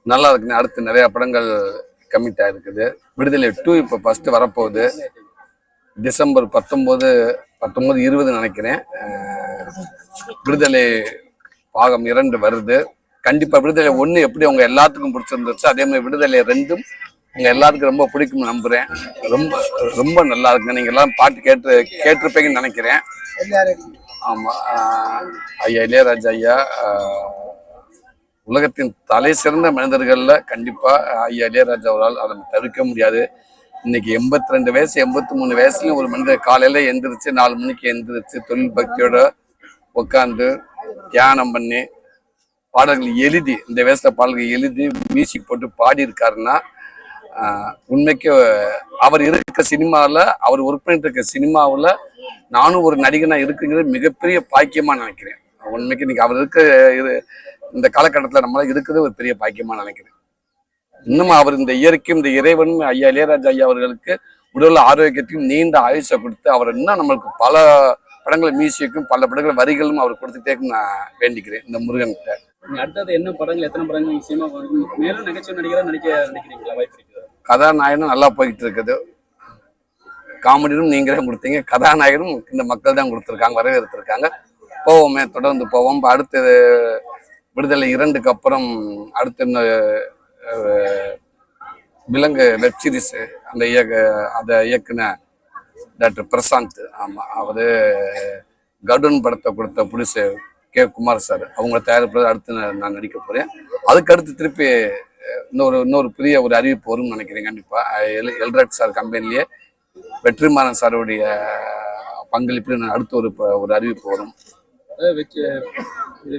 நல்லா இருக்குங்க. அடுத்து நிறைய படங்கள் கமிட் ஆயிருக்குது. விடுதலை 2 இப்போ ஃபர்ஸ்ட் வரப்போகுது. டிசம்பர் 19, 20 நினைக்கிறேன். விடுதலை பாகம் 2 வருது. கண்டிப்பா விடுதலை 1 எப்படி அவங்க எல்லாத்துக்கும் பிடிச்சிருந்துச்சு, அதே மாதிரி விடுதலை 2ம் உங்க எல்லாத்துக்கும் ரொம்ப பிடிக்கும்னு நம்புறேன். ரொம்ப ரொம்ப நல்லா இருக்குங்க. நீங்க எல்லாம் பாட்டு கேட்டிருப்பீங்கன்னு நினைக்கிறேன். ஆமா. ஐயா இளையராஜா ஐயா உலகத்தின் தலை சிறந்த மனிதர்கள்ல கண்டிப்பா ஐயா இளையராஜா அவரால் அதை தவிர்க்க முடியாது. இன்னைக்கு 82 வயசு 83 வயசுலயும் ஒரு மனிதர் காலையில எந்திரிச்சு 4 மணிக்கு எந்திரிச்சு தொழில் பக்தியோட உட்காந்து தியானம் பண்ணி பாடல்கள் எழுதி, இந்த வயசுல பாடல்கள் எழுதி மியூசிக் போட்டு பாடி இருக்காருன்னா உண்மைக்கு அவர் இருக்க சினிமாவில், அவர் ஒர்க் பண்ணிட்டு இருக்க சினிமாவில் நானும் ஒரு நடிகனா இருக்குங்கிறது மிகப்பெரிய பாக்கியமா நினைக்கிறேன். உண்மைக்கு இன்னைக்கு அவர் இருக்க இந்த காலகட்டத்தில் நம்மளால இருக்கிறது ஒரு பெரிய பாக்கியமா நினைக்கிறேன். இன்னும் அவர் இந்த இயற்கையும் இந்த இறைவன் ஐயா இளையராஜா ஐயா அவர்களுக்கு உடல் ஆரோக்கியத்தையும் நீண்ட ஆயுஷை கொடுத்து அவர் இன்னும் நம்மளுக்கு பல படங்களை மியூசிக்கும் பல படங்கள் வரிகளும் அவர் கொடுத்துட்டே நான் வேண்டிக்கிறேன் இந்த முருகன்கிட்ட. அடுத்தது என்ன படங்கள், எத்தனை படங்கள் சினிமா மேலும் நகைச்சுவை நடிகராக நினைக்கிறீங்களா? வாய்ப்பு இருக்குது. கதாநாயகனும் நல்லா போயிட்டு இருக்குது. காமெடியும் நீங்களே கொடுத்தீங்க. கதாநாயகனும் இந்த மக்கள் தான் கொடுத்துருக்காங்க, வரவேற்றிருக்காங்க. போவோமே, தொடர்ந்து போவோம். அடுத்து விடுதலை 2க்கு அப்புறம் அடுத்து விலங்கு வெப் சீரிஸ் அதை இயக்குன டாக்டர் பிரசாந்த். ஆமா, அவரு கருடன் படத்தை கொடுத்த புடிசர் கே. குமார் சார் அவங்க தயாரிப்பு அடுத்து நான் நடிக்க போறேன். அதுக்கு அடுத்து திருப்பி இன்னொரு பெரிய ஒரு அறிவிப்பு வரும்னு நினைக்கிறேன். கண்டிப்பா எல்ராட் சார் கம்பெனிலேயே வெற்றிமாறன் சாருடைய பங்களிப்பில் அடுத்து ஒரு அறிவிப்பு வரும்.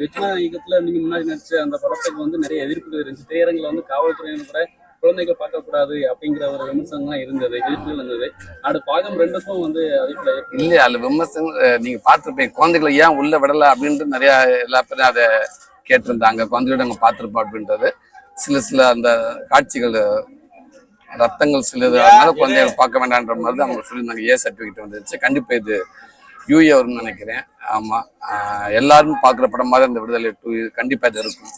வெற்றிமாறன் இயக்கத்துல நீங்க முன்னாடி நடிச்ச அந்த படத்துக்கு வந்து நிறைய எதிர்ப்புகள் இருந்துச்சு. திரையரங்கில் வந்து காவல்துறையினர் கூட குழந்தைகள் பார்க்கக்கூடாது அப்படிங்கிற ஒரு விமர்சனம்லாம் இருந்தது, எதிர்ப்புகள் இருந்தது. அது பாகம் 2க்கும் வந்து இல்லையா அது விமர்சனம் நீங்க பார்த்துருப்பீங்க. குழந்தைகளை ஏன் உள்ள விடலை அப்படின்ட்டு நிறைய எல்லா பேரும் அதை கேட்டிருந்தாங்க. குழந்தையோட அங்கே பார்த்துருப்போம் அப்படின்றது. சில அந்த காட்சிகள் ரத்தங்கள் சிலது, அதனால குழந்தைகள் பார்க்க வேண்டான்ற மாதிரி தான் அவங்க சொல்லியிருந்தாங்க. ஏ சர்டிஃபிகேட் வந்துருச்சு. கண்டிப்பா இது யூஏ வரும்னு நினைக்கிறேன். ஆமா, எல்லாரும் பார்க்குற படம் மாதிரி அந்த விடுதலை 2 கண்டிப்பா இது இருக்கும்.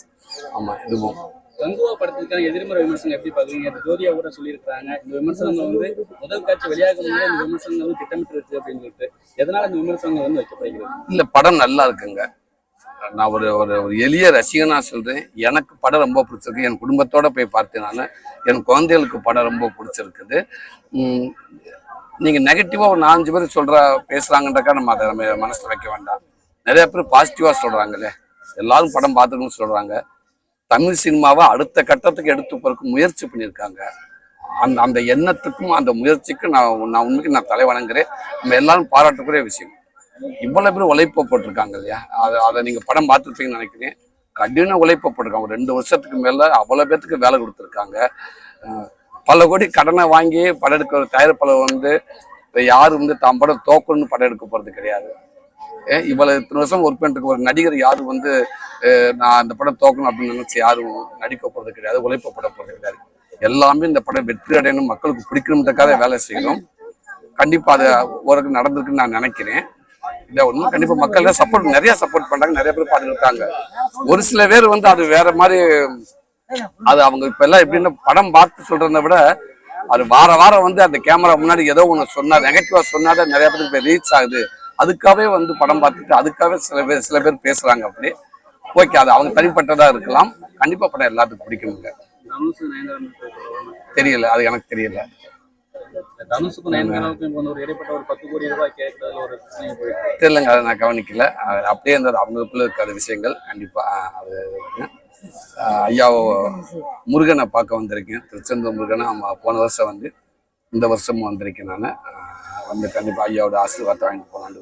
ஆமா, இதுவும் கங்குவா படத்துக்கான எதிர்மறை விமர்சனம் எப்படி பாக்குறீங்க? ஜோதியா கூட சொல்லியிருக்காங்க, இந்த விமர்சனங்கள் வந்து முதல் காட்சி வெளியாக முன்னாடி இந்த விமர்சனங்கள் வந்து திட்டமிட்டு இருக்கு அப்படின்னு சொல்லிட்டு. எதனால இந்த விமர்சனங்கள் வந்து வைக்கப்படுகிறது? இல்ல, படம் நல்லா இருக்குங்க. நான் ஒரு எளிய ரசிகனா சொல்றேன். எனக்கு படம் ரொம்ப பிடிச்சிருக்கு. என் குடும்பத்தோட போய் பார்த்தேன். நான் என் குழந்தைகளுக்கு படம் ரொம்ப பிடிச்சிருக்குது. நீங்க நெகட்டிவா ஒரு 4-5 பேர் பேசுறாங்கன்றக்கா நம்ம அதை நம்ம மனசுல வைக்க வேண்டாம். நிறைய பேர் பாசிட்டிவா சொல்றாங்களே, எல்லாரும் படம் பார்த்துக்கணும்னு சொல்றாங்க. தமிழ் சினிமாவை அடுத்த கட்டத்துக்கு எடுத்து போறதுக்கு முயற்சி பண்ணியிருக்காங்க. அந்த எண்ணத்துக்கும் அந்த முயற்சிக்கும் நான் உண்மைக்கு நான் தலை வணங்குறேன். நம்ம எல்லாரும் பாராட்டக்கூடிய விஷயம். இவ்வளவு பேர் உழைப்பு போட்டிருக்காங்க இல்லையா, அதை நீங்க படம் பார்த்துருப்பீங்கன்னு நினைக்கிறேன். கடின உழைப்பு போட்டிருக்காங்க. ஒரு 2 வருஷத்துக்கு மேல அவ்வளவு பேருக்கு வேலை கொடுத்துருக்காங்க. பல கோடி கடனை வாங்கி படம் எடுக்கிற தயாரிப்பாளர் வந்து யாரும் வந்து தான் படம் தோக்கணும்னு படம் எடுக்க போறது கிடையாது. இவ்வளவு இத்தனை வருஷம் ஒர்க் பண்ணிட்டு ஒரு நடிகர் யாரும் வந்து நான் அந்த படம் தோக்கணும் அப்படின்னு நினைச்சு யாரும் நடிக்க போறது கிடையாது, உழைப்பப்பட போறது கிடையாது. எல்லாமே இந்த படம் வெற்றி அடையணும், மக்களுக்கு பிடிக்கணுன்றக்காக வேலை செய்யணும். கண்டிப்பா அது ஒரு நடந்திருக்குன்னு நான் நினைக்கிறேன். இதை ஒன்றும் கண்டிப்பா மக்கள் நிறைய சப்போர்ட் பண்றாங்க, நிறைய பேர் பார்த்துட்டு இருக்காங்க. ஒரு சில பேர் வந்து அது வேற மாதிரி, அது அவங்க இப்ப எல்லாம் எப்படின்னு படம் பார்த்து சொல்றதை விட அது வாரம் வந்து அந்த கேமரா முன்னாடி ஏதோ ஒண்ணு சொன்னா, நெகட்டிவா சொன்னாதான் நிறைய பேருக்கு ரீச் ஆகுது. அதுக்காகவே வந்து படம் பார்த்துட்டு அதுக்காகவே சில பேர் பேசுறாங்க. அப்படி ஓகே, அது அவங்க தனிப்பட்டதா இருக்கலாம். கண்டிப்பா படம் எல்லாத்துக்கும் பிடிக்கணுங்க. தெரியல, அது எனக்கு தெரியல. தெரியலங்க, அதை நான் கவனிக்கல. அப்படியே இருந்தது அவங்களுக்குள்ள இருக்காத விஷயங்கள். கண்டிப்பா அது ஐயா முருகனை பார்க்க வந்திருக்கேன். திருச்செந்தூர் முருகனை போன வருஷம் வந்து இந்த வருஷமும் வந்திருக்கேன். நான் வந்து கண்டிப்பா ஐயாவோட ஆசீர்வாதத்தை வாங்கிட்டு போகலான்னு